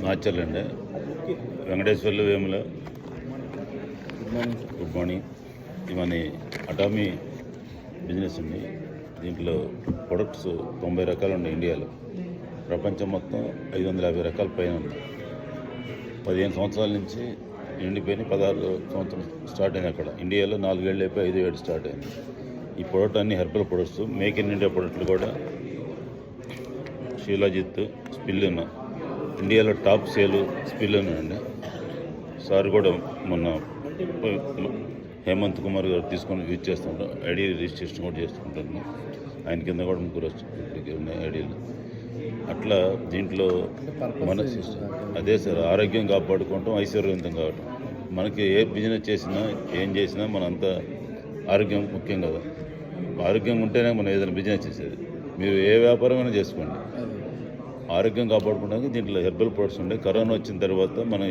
మాచర్లండి Venkateswarlu Vemula. Good morning. ఇవన్నీ Atomy business ఉంది. దీంట్లో ప్రొడక్ట్స్ 90 రకాలు ఉన్నాయి ఇండియాలో. ప్రపంచం మొత్తం 550 రకాల పైన ఉంది. 15 సంవత్సరాల నుంచి నిండిపోయిన 16 సంవత్సరం స్టార్ట్ అయింది అక్కడ. ఇండియాలో 4 ఏళ్ళు అయిపోయి 5 ఏళ్ళు స్టార్ట్ అయింది. ఈ ప్రొడక్ట్ అన్ని herbal products, make in India ప్రొడక్ట్లు కూడా. షీలాజిత్ స్పిల్లున్న ఇండియాలో టాప్ సేలు స్పిల్లున్న అండి. సార్ కూడా మొన్న హేమంత్ కుమార్ గారు తీసుకొని యూజ్ చేస్తుంటాం. ఐడి రిజిస్ట్రేషన్ కూడా చేసుకుంటాను. ఆయన కింద కూడా 3 ఉన్నాయి ఐడీలు. అట్లా దీంట్లో మన అదే సార్, ఆరోగ్యం కాపాడుకుంటాం, ఐశ్వర్యవంతం కావటం. మనకి ఏ బిజినెస్ చేసినా ఏం చేసినా మనంతా ఆరోగ్యం ముఖ్యం కదా. ఆరోగ్యం ఉంటేనే మనం ఏదైనా బిజినెస్ చేసేది. మీరు ఏ వ్యాపారమైనా చేసుకోండి, ఆరోగ్యం కాపాడుకోవడానికి దీంట్లో హెర్బల్ ప్రొడక్ట్స్ ఉండే. కరోనా వచ్చిన తర్వాత మన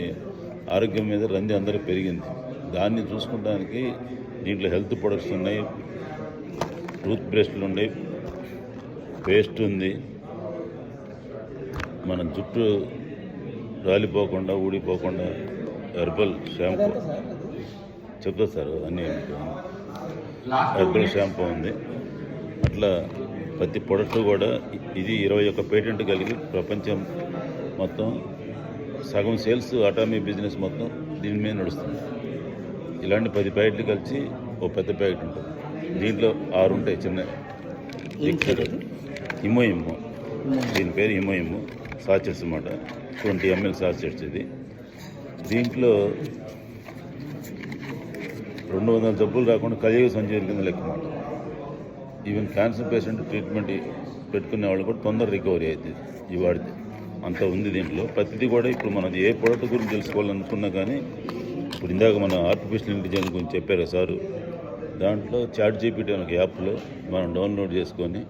ఆరోగ్యం మీద రంది అందరూ పెరిగింది. దాన్ని చూసుకోవడానికి దీంట్లో హెల్త్ ప్రొడక్ట్స్ ఉన్నాయి, టూత్ బ్రష్లు ఉన్నాయి, పేస్ట్ ఉంది. మన జుట్టు రాలిపోకుండా ఊడిపోకుండా హెర్బల్ షాంపూ చెప్తా సార్, అన్నీ హెర్బల్ షాంపూ ఉంది. అట్లా ప్రతి ప్రొడక్ట్ కూడా ఇది 21 పేటెంట్ కలిగి ప్రపంచం మొత్తం సగం సేల్స్ అటామీ బిజినెస్ మొత్తం దీని మీద నడుస్తుంది. ఇలాంటి 10 ప్యాకెట్లు కలిసి ఓ పెద్ద ప్యాకెట్ ఉంటుంది. దీంట్లో 6 ఉంటాయి చిన్న. ఇమ్మో దీని పేరు ఇమ్మో సాచెట్స్ అన్నమాట. 20 ml సాచెట్స్ ఇది. దీంట్లో 200 జబ్బులు రాకుండా కలియుగ సంజీవని కింద లెక్క మాట. ఈవెన్ క్యాన్సర్ పేషెంట్ ట్రీట్మెంట్ పెట్టుకునే వాళ్ళు కూడా తొందర రికవరీ అవుతుంది ఈ వాడితే. అంత ఉంది దీంట్లో. ప్రతిదీ కూడా ఇప్పుడు మనం ఏ ప్రోడక్ట్ గురించి తెలుసుకోవాలనుకున్నా కానీ, ఇప్పుడు ఇందాక మన ఆర్టిఫిషియల్ ఇంటెలిజెన్స్ గురించి చెప్పారు సారు. దాంట్లో చాట్ జీపీటీ అనే యాప్లో మనం డౌన్లోడ్ చేసుకొని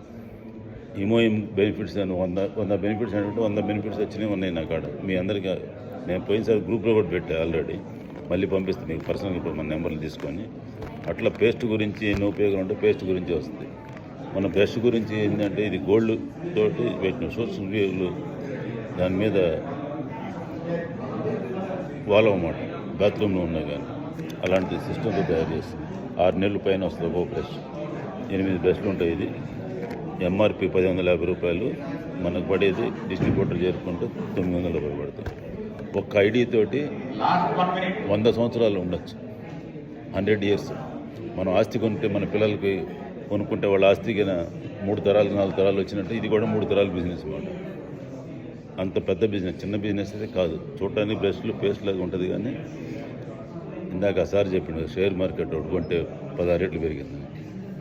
ఇమోయిమ్ బెనిఫిట్స్ అని 100 బెనిఫిట్స్ అంటే 100 బెనిఫిట్స్ వచ్చినాయి ఉన్నాయి నా కాడ. మీ అందరికీ నేను పోయినసారి గ్రూప్లో కూడా పెట్టా ఆల్రెడీ. మళ్ళీ పంపిస్తాను మీకు పర్సనల్గా ఇప్పుడు మన నెంబర్లు తీసుకొని. అట్లా పేస్ట్ గురించి ఎన్ని ఉపయోగం ఉంటే పేస్ట్ గురించి వస్తుంది. మన బ్రష్ గురించి ఏంటంటే ఇది గోల్డ్ తోటి పెట్టిన సోర్స్ రివ్యూలు దాని మీద వాలవమాట. బాత్రూంలో ఉన్నాయి కానీ అలాంటి సిస్టమ్తో తయారు చేస్తుంది. 6 నెలల పైన వస్తుంది ఒక్కో బ్రష్. 8 బ్రష్లు ఉంటాయి. ఇది ఎంఆర్పి 1,150 రూపాయలు. మనకు పడేది డిస్ట్రిబ్యూటర్ చేరుకుంటే 900 రూపాయలు పడుతుంది. ఒక్క ఐడి తోటి 100 సంవత్సరాలు ఉండొచ్చు, 100 years. మనం ఆస్తి కొనుక్కుంటే మన పిల్లలకి కొనుక్కుంటే వాళ్ళ ఆస్తికి 3 తరాలు 4 తరాలు వచ్చినట్టు ఇది కూడా 3 తరాల బిజినెస్ అన్నమాట. అంత పెద్ద బిజినెస్, చిన్న బిజినెస్ అయితే కాదు. చూడటానికి బ్రష్లు పేస్ట్ లాగా ఉంటుంది కానీ ఇందాక సార్ చెప్పిండు షేర్ మార్కెట్ ఒకటి కొంటే 16 రెట్లు పెరిగింది.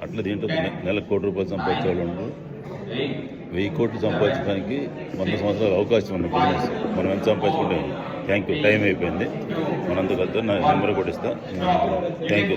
అట్లా దీంట్లో నెలకు 1 కోటి రూపాయలు సంపాదించే వాళ్ళు ఉండరు. 1000 కోట్లు సంపాదించడానికి 100 సంవత్సరాలు అవకాశం ఉన్న బిజినెస్. మనం ఎంత సంపాదించుకుంటే. Thank you. టైం అయిపోయింది. మనందుకు వెళ్తే నా నెంబర్ కూడా ఇస్తా. Thank you.